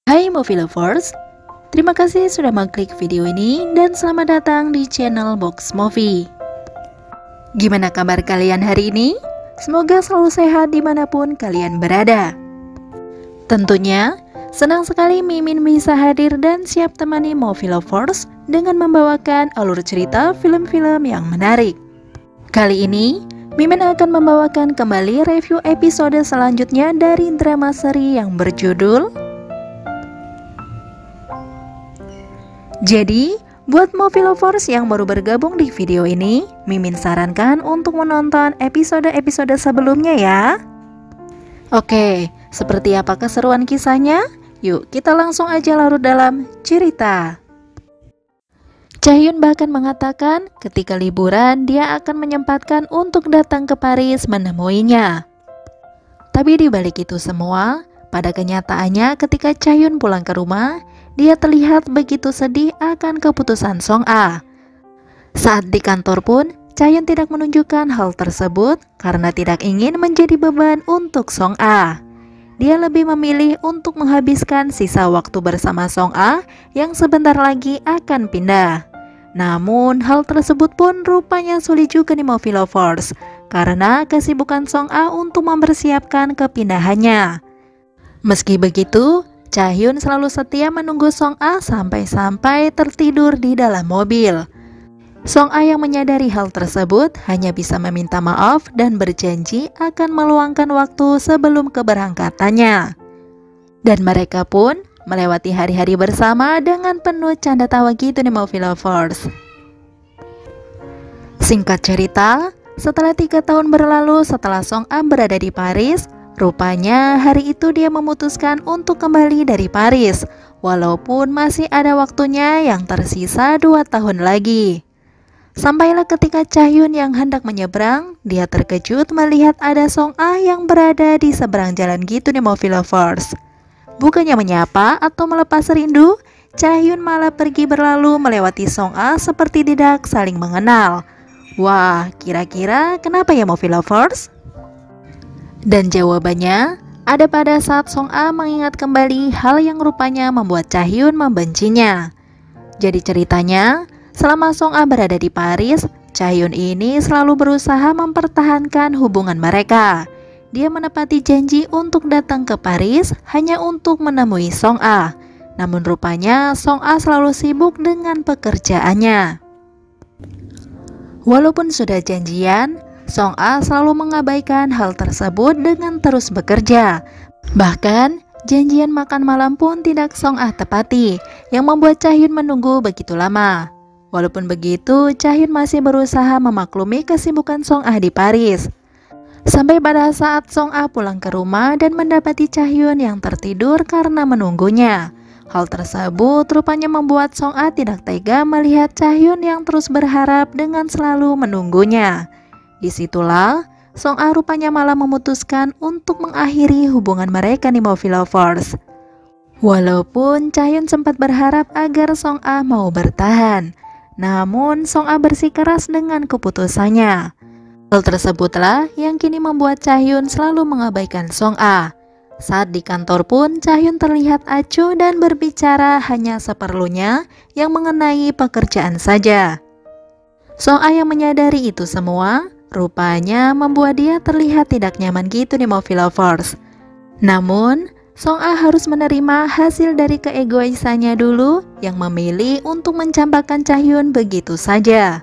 Hai Movie Lovers, terima kasih sudah mengklik video ini dan selamat datang di channel Box Movie. Gimana kabar kalian hari ini? Semoga selalu sehat dimanapun kalian berada. Tentunya, senang sekali Mimin bisa hadir dan siap temani Movie Lovers dengan membawakan alur cerita film-film yang menarik. Kali ini, Mimin akan membawakan kembali review episode selanjutnya dari drama seri yang berjudul Jadi, buat Movie Lovers yang baru bergabung di video ini, Mimin sarankan untuk menonton episode-episode sebelumnya ya. Oke, seperti apa keseruan kisahnya? Yuk kita langsung aja larut dalam cerita. Chaehyun bahkan mengatakan ketika liburan dia akan menyempatkan untuk datang ke Paris menemuinya. Tapi di balik itu semua, pada kenyataannya ketika Chaehyun pulang ke rumah, dia terlihat begitu sedih akan keputusan Song-a. Saat di kantor pun, Chaehyun tidak menunjukkan hal tersebut karena tidak ingin menjadi beban untuk Song-a. Dia lebih memilih untuk menghabiskan sisa waktu bersama Song-a yang sebentar lagi akan pindah. Namun, hal tersebut pun rupanya sulit juga nih Movie Lovers karena kesibukan Song-a untuk mempersiapkan kepindahannya. Meski begitu, Chaehyun selalu setia menunggu Song-a sampai tertidur di dalam mobil. Song-a yang menyadari hal tersebut hanya bisa meminta maaf dan berjanji akan meluangkan waktu sebelum keberangkatannya. Dan mereka pun melewati hari-hari bersama dengan penuh canda tawa gitu nih Movie Lovers. Singkat cerita, setelah 3 tahun berlalu setelah Song-a berada di Paris, rupanya hari itu dia memutuskan untuk kembali dari Paris, walaupun masih ada waktunya yang tersisa 2 tahun lagi. Sampailah ketika Chaehyun yang hendak menyeberang, dia terkejut melihat ada Song-a yang berada di seberang jalan gitu nih Movie Lovers. Bukannya menyapa atau melepas rindu, Chaehyun malah pergi berlalu melewati Song-a seperti tidak saling mengenal. Wah, kira-kira kenapa ya Movie Lovers? Dan jawabannya ada pada saat Song-a mengingat kembali hal yang rupanya membuat Chaehyun membencinya. Jadi ceritanya, selama Song-a berada di Paris, Chaehyun ini selalu berusaha mempertahankan hubungan mereka. Dia menepati janji untuk datang ke Paris hanya untuk menemui Song-a. Namun rupanya Song-a selalu sibuk dengan pekerjaannya. Walaupun sudah janjian, Song-a selalu mengabaikan hal tersebut dengan terus bekerja. Bahkan, janjian makan malam pun tidak Song-a tepati, yang membuat Chaehyun menunggu begitu lama. Walaupun begitu, Chaehyun masih berusaha memaklumi kesibukan Song-a di Paris. Sampai pada saat Song-a pulang ke rumah dan mendapati Chaehyun yang tertidur karena menunggunya. Hal tersebut rupanya membuat Song-a tidak tega melihat Chaehyun yang terus berharap dengan selalu menunggunya. Disitulah Song-a rupanya malah memutuskan untuk mengakhiri hubungan mereka nih Movie Lovers. Walaupun Chaehyun sempat berharap agar Song-a mau bertahan, namun Song-a bersikeras dengan keputusannya. Hal tersebutlah yang kini membuat Chaehyun selalu mengabaikan Song-a. Saat di kantor pun Chaehyun terlihat acuh dan berbicara hanya seperlunya yang mengenai pekerjaan saja. Song-a yang menyadari itu semua rupanya membuat dia terlihat tidak nyaman gitu nih Movie Lovers. Namun, Song-a harus menerima hasil dari keegoisannya dulu yang memilih untuk mencampakkan Chaehyun begitu saja.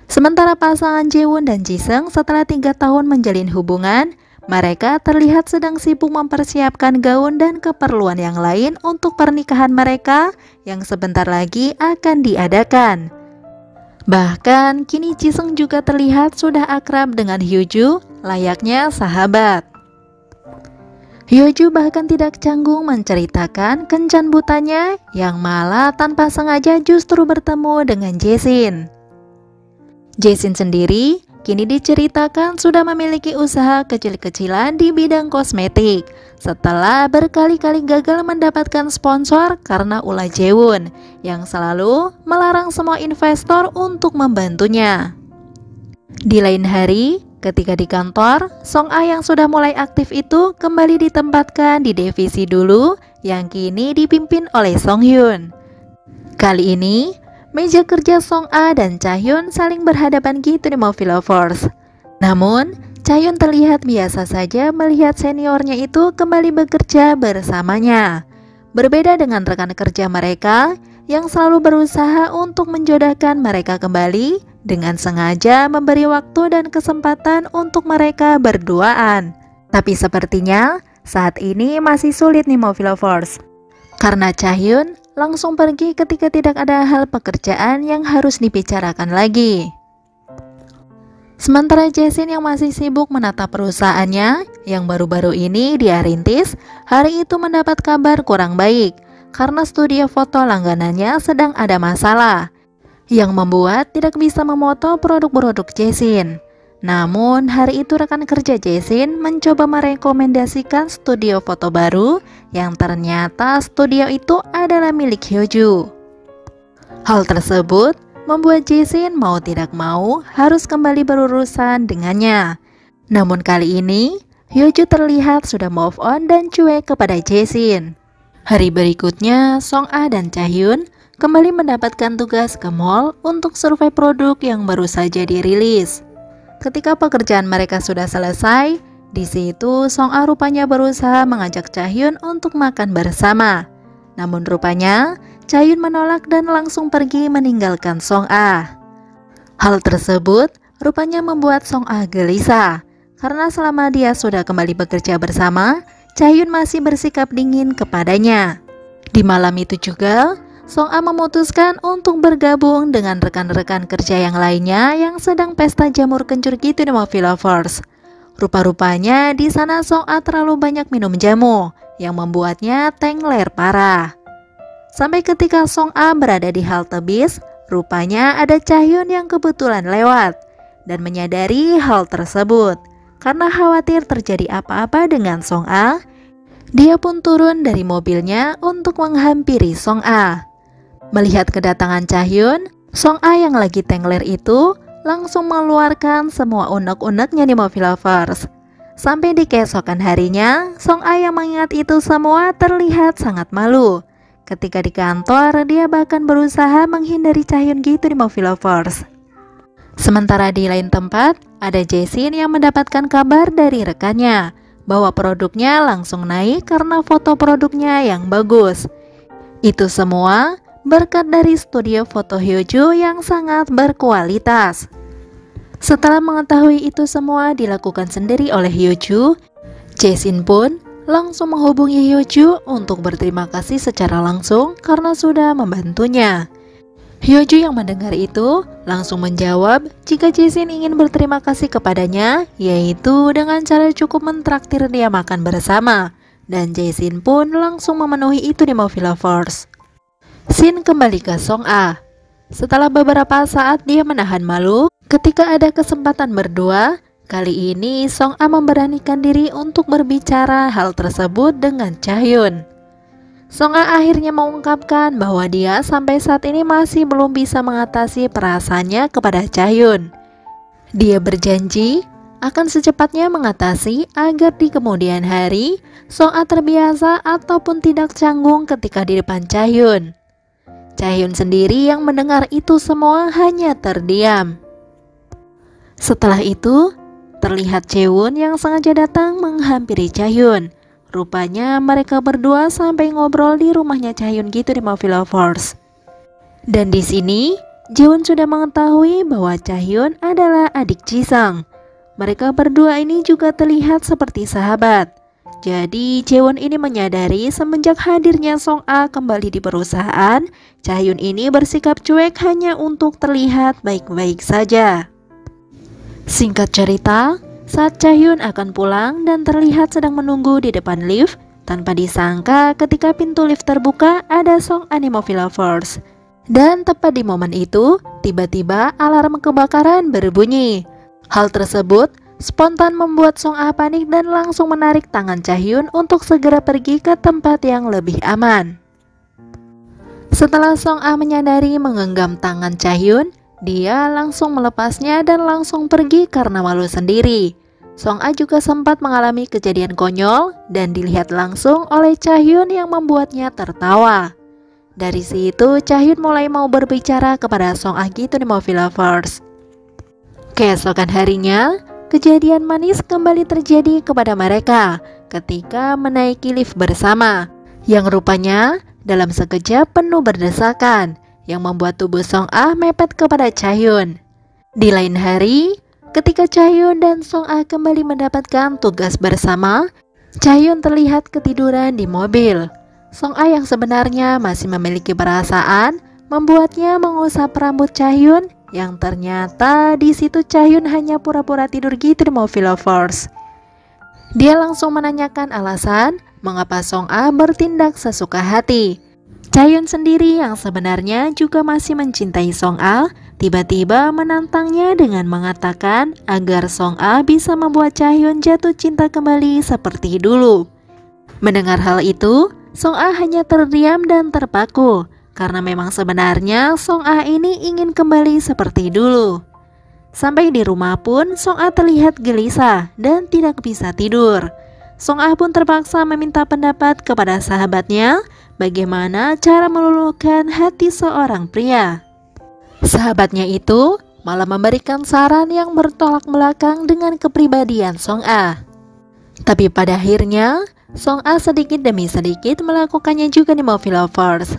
Sementara pasangan Jaewon dan Jisung setelah 3 tahun menjalin hubungan, mereka terlihat sedang sibuk mempersiapkan gaun dan keperluan yang lain untuk pernikahan mereka yang sebentar lagi akan diadakan. Bahkan kini Jisung juga terlihat sudah akrab dengan Hyuju, layaknya sahabat. Hyuju bahkan tidak canggung menceritakan kencan butanya yang malah tanpa sengaja justru bertemu dengan Jasin. Jasin sendiri kini diceritakan sudah memiliki usaha kecil-kecilan di bidang kosmetik setelah berkali-kali gagal mendapatkan sponsor karena ulah Jaewon yang selalu melarang semua investor untuk membantunya. Di lain hari, Ketika di kantor, Song A yang sudah mulai aktif itu kembali ditempatkan di divisi dulu yang kini dipimpin oleh Song Hyun. Kali ini, meja kerja Song A dan Chahyun saling berhadapan gitu di Movie Lovers. Namun, Chahyun terlihat biasa saja melihat seniornya itu kembali bekerja bersamanya. Berbeda dengan rekan kerja mereka yang selalu berusaha untuk menjodohkan mereka kembali dengan sengaja memberi waktu dan kesempatan untuk mereka berduaan. Tapi sepertinya saat ini masih sulit nih Movie Lovers, karena Chahyun langsung pergi ketika tidak ada hal pekerjaan yang harus dibicarakan lagi. Sementara Jasin yang masih sibuk menata perusahaannya yang baru-baru ini dia rintis, hari itu mendapat kabar kurang baik karena studio foto langganannya sedang ada masalah yang membuat tidak bisa memoto produk-produk Jasin. Namun hari itu rekan kerja Jasin mencoba merekomendasikan studio foto baru yang ternyata studio itu adalah milik Hyoju. Hal tersebut membuat Jasin mau tidak mau harus kembali berurusan dengannya. Namun kali ini Hyoju terlihat sudah move on dan cuek kepada Jasin. Hari berikutnya Song A dan Chahyun kembali mendapatkan tugas ke mall untuk survei produk yang baru saja dirilis. Ketika pekerjaan mereka sudah selesai, di situ Song A rupanya berusaha mengajak Chahyun untuk makan bersama. Namun rupanya Chahyun menolak dan langsung pergi meninggalkan Song A. Hal tersebut rupanya membuat Song A gelisah karena selama dia sudah kembali bekerja bersama, Chahyun masih bersikap dingin kepadanya. Di malam itu juga Song A memutuskan untuk bergabung dengan rekan-rekan kerja yang lainnya yang sedang pesta jamur kencur gitu di Movie Lovers. Rupa-rupanya di sana Song A terlalu banyak minum jamu yang membuatnya tengler parah. Sampai ketika Song A berada di halte bis, rupanya ada Chahyun yang kebetulan lewat dan menyadari hal tersebut. Karena khawatir terjadi apa-apa dengan Song A, dia pun turun dari mobilnya untuk menghampiri Song A. Melihat kedatangan Chahyun, Song A yang lagi tengler itu langsung mengeluarkan semua unek-uneknya di Movie Lovers. Sampai di keesokan harinya, Song A yang mengingat itu semua terlihat sangat malu. Ketika di kantor, dia bahkan berusaha menghindari Chahyun gitu di Movie Lovers. Sementara di lain tempat, ada Jasin yang mendapatkan kabar dari rekannya bahwa produknya langsung naik karena foto produknya yang bagus. Itu semua berkat dari studio foto Hyoju yang sangat berkualitas. Setelah mengetahui itu semua dilakukan sendiri oleh Hyoju, Jasin pun langsung menghubungi Hyoju untuk berterima kasih secara langsung karena sudah membantunya. Hyoju yang mendengar itu langsung menjawab jika Jasin ingin berterima kasih kepadanya, yaitu dengan cara cukup mentraktir dia makan bersama. Dan Jasin pun langsung memenuhi itu di Movie Lovers. Scene kembali ke Song A. Setelah beberapa saat dia menahan malu, ketika ada kesempatan berdua, kali ini Song A memberanikan diri untuk berbicara hal tersebut dengan Chahyun. Song A akhirnya mengungkapkan bahwa dia sampai saat ini masih belum bisa mengatasi perasaannya kepada Chahyun. Dia berjanji akan secepatnya mengatasi agar di kemudian hari Song A terbiasa ataupun tidak canggung ketika di depan Chahyun. Chahyun sendiri yang mendengar itu semua hanya terdiam. Setelah itu, terlihat Chaewon yang sengaja datang menghampiri Chahyun. Rupanya mereka berdua sampai ngobrol di rumahnya Chahyun gitu di Movie Lovers. Dan di sini, Jaewon sudah mengetahui bahwa Chahyun adalah adik Jisung. Mereka berdua ini juga terlihat seperti sahabat. Jadi Jaewon ini menyadari semenjak hadirnya Song A kembali di perusahaan, Chahyun ini bersikap cuek hanya untuk terlihat baik-baik saja. Singkat cerita, saat Chahyun akan pulang dan terlihat sedang menunggu di depan lift, tanpa disangka ketika pintu lift terbuka ada Song A di Movie Lovers. Dan tepat di momen itu, tiba-tiba alarm kebakaran berbunyi. Hal tersebut spontan membuat Song A panik dan langsung menarik tangan Chahyun untuk segera pergi ke tempat yang lebih aman. Setelah Song A menyadari menggenggam tangan Chahyun, dia langsung melepasnya dan langsung pergi karena malu sendiri. Song-a juga sempat mengalami kejadian konyol dan dilihat langsung oleh Chahyun yang membuatnya tertawa. Dari situ Chahyun mulai mau berbicara kepada Song-a gitu nih Movie Lovers. Keesokan harinya, kejadian manis kembali terjadi kepada mereka ketika menaiki lift bersama, yang rupanya dalam sekejap penuh berdesakan, yang membuat tubuh Song-a mepet kepada Chahyun. Di lain hari, ketika Chahyun dan Song-a kembali mendapatkan tugas bersama, Chahyun terlihat ketiduran di mobil. Song-a yang sebenarnya masih memiliki perasaan membuatnya mengusap rambut Chahyun, yang ternyata di situ Chahyun hanya pura-pura tidur gitu di Movie Lovers. Dia langsung menanyakan alasan mengapa Song-a bertindak sesuka hati. Chahyun sendiri yang sebenarnya juga masih mencintai Song-a, tiba-tiba menantangnya dengan mengatakan agar Song-a bisa membuat Chahyun jatuh cinta kembali seperti dulu. Mendengar hal itu, Song-a hanya terdiam dan terpaku, karena memang sebenarnya Song-a ini ingin kembali seperti dulu. Sampai di rumah pun Song-a terlihat gelisah dan tidak bisa tidur. Song-a pun terpaksa meminta pendapat kepada sahabatnya bagaimana cara meluluhkan hati seorang pria. Sahabatnya itu malah memberikan saran yang bertolak belakang dengan kepribadian Song-a. Tapi pada akhirnya Song-a sedikit demi sedikit melakukannya juga di Movie Lovers.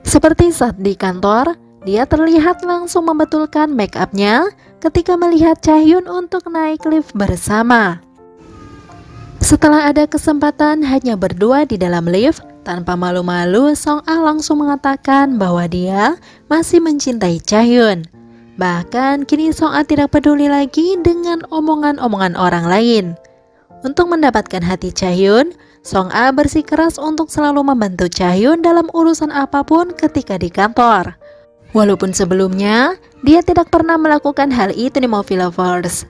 Seperti saat di kantor, dia terlihat langsung membetulkan make up-nya ketika melihat Chahyun untuk naik lift bersama. Setelah ada kesempatan hanya berdua di dalam lift, tanpa malu-malu Song-a langsung mengatakan bahwa dia masih mencintai Chahyun. Bahkan kini Song-a tidak peduli lagi dengan omongan-omongan orang lain. Untuk mendapatkan hati Chahyun, Song-a bersikeras untuk selalu membantu Chahyun dalam urusan apapun ketika di kantor. Walaupun sebelumnya dia tidak pernah melakukan hal itu di Movie Lovers.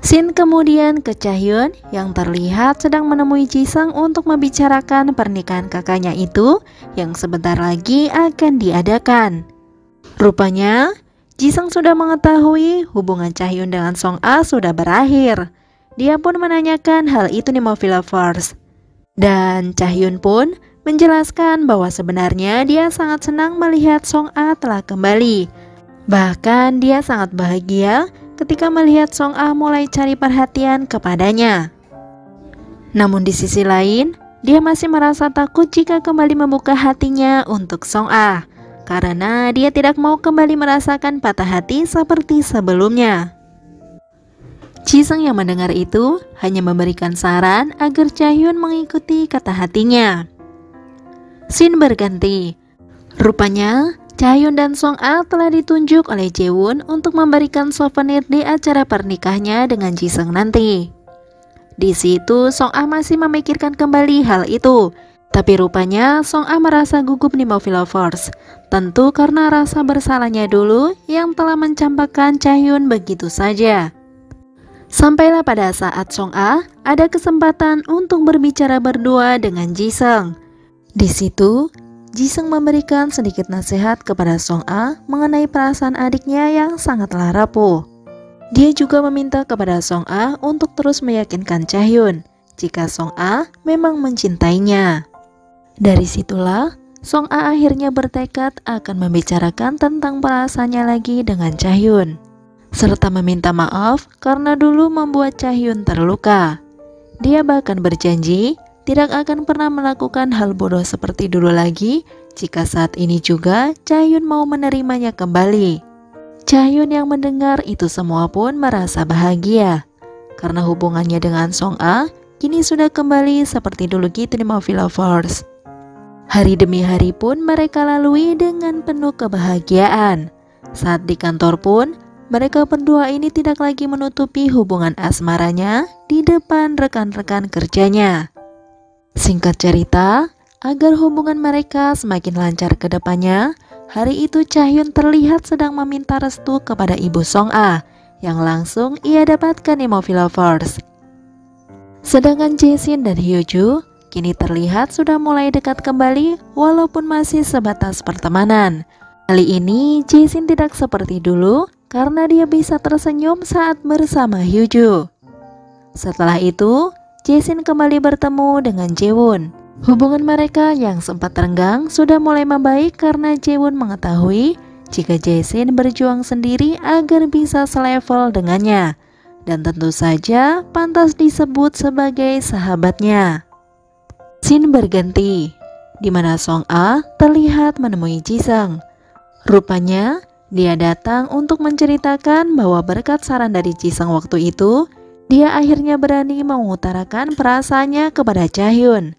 Scene kemudian ke Chahyun yang terlihat sedang menemui Jisung untuk membicarakan pernikahan kakaknya itu yang sebentar lagi akan diadakan. Rupanya Jisung sudah mengetahui hubungan Chahyun dengan Song-a sudah berakhir. Dia pun menanyakan hal itu di Movie Lovers. Dan Chahyun pun menjelaskan bahwa sebenarnya dia sangat senang melihat Song-a telah kembali. Bahkan dia sangat bahagia ketika melihat Song-a mulai cari perhatian kepadanya. Namun di sisi lain, dia masih merasa takut jika kembali membuka hatinya untuk Song-a, karena dia tidak mau kembali merasakan patah hati seperti sebelumnya. Jisung yang mendengar itu hanya memberikan saran agar Chahyun mengikuti kata hatinya. Scene berganti. Rupanya Chahyun dan Song-a telah ditunjuk oleh Jaewon untuk memberikan souvenir di acara pernikahannya dengan Jisung nanti. Di situ Song-a masih memikirkan kembali hal itu, tapi rupanya Song-a merasa gugup di Movie Lovers. Tentu karena rasa bersalahnya dulu yang telah mencampakkan Chahyun begitu saja. Sampailah pada saat Song-a ada kesempatan untuk berbicara berdua dengan Jisung. Di situ Jisung memberikan sedikit nasihat kepada Song-a mengenai perasaan adiknya yang sangatlah rapuh. Dia juga meminta kepada Song-a untuk terus meyakinkan Chahyun jika Song-a memang mencintainya. Dari situlah Song-a akhirnya bertekad akan membicarakan tentang perasaannya lagi dengan Chahyun, serta meminta maaf karena dulu membuat Chahyun terluka. Dia bahkan berjanji tidak akan pernah melakukan hal bodoh seperti dulu lagi jika saat ini juga Chahyun mau menerimanya kembali. Chahyun yang mendengar itu semua pun merasa bahagia karena hubungannya dengan Song-a kini sudah kembali seperti dulu gitu di Movie Lovers. Hari demi hari pun mereka lalui dengan penuh kebahagiaan. Saat di kantor pun mereka berdua ini tidak lagi menutupi hubungan asmaranya di depan rekan-rekan kerjanya. Singkat cerita, agar hubungan mereka semakin lancar ke depannya, hari itu Chahyun terlihat sedang meminta restu kepada ibu Song-a yang langsung ia dapatkan di Movie Lovers. Sedangkan Jaesin dan Hyoju kini terlihat sudah mulai dekat kembali walaupun masih sebatas pertemanan. Kali ini Jason tidak seperti dulu karena dia bisa tersenyum saat bersama Hyuju. Setelah itu, Jason kembali bertemu dengan Jaewon. Hubungan mereka yang sempat renggang sudah mulai membaik karena Jaewon mengetahui jika Jason berjuang sendiri agar bisa selevel dengannya, dan tentu saja pantas disebut sebagai sahabatnya. Scene berganti, di mana Song A terlihat menemui Jisung. Rupanya, dia datang untuk menceritakan bahwa berkat saran dari Jisung waktu itu, dia akhirnya berani mengutarakan perasaannya kepada Chahyun.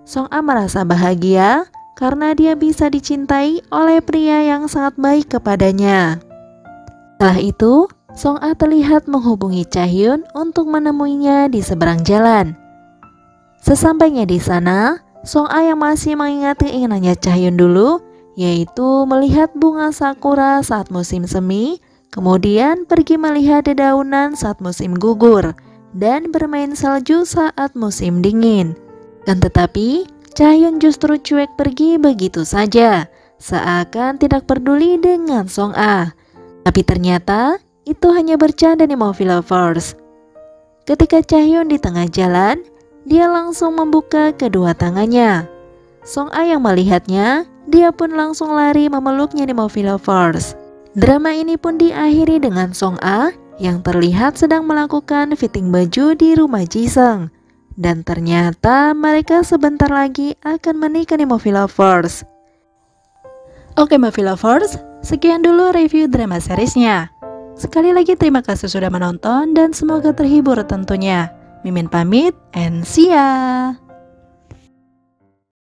Song A merasa bahagia karena dia bisa dicintai oleh pria yang sangat baik kepadanya. Setelah itu, Song A terlihat menghubungi Chahyun untuk menemuinya di seberang jalan. Sesampainya di sana, Song A yang masih mengingat keinginannya Chahyun dulu, yaitu melihat bunga sakura saat musim semi, kemudian pergi melihat dedaunan saat musim gugur, dan bermain salju saat musim dingin. Kan tetapi, Chahyun justru cuek pergi begitu saja, seakan tidak peduli dengan Song A. Tapi ternyata, itu hanya bercanda di Movie Lovers. Ketika Chahyun di tengah jalan, dia langsung membuka kedua tangannya. Song A yang melihatnya, dia pun langsung lari memeluknya di Movie Lovers. Drama ini pun diakhiri dengan Song A yang terlihat sedang melakukan fitting baju di rumah Jisung. Dan ternyata mereka sebentar lagi akan menikah di Movie Lovers. Oke Movie Lovers, sekian dulu review drama seriesnya. Sekali lagi terima kasih sudah menonton dan semoga terhibur tentunya. Mimin pamit and see ya.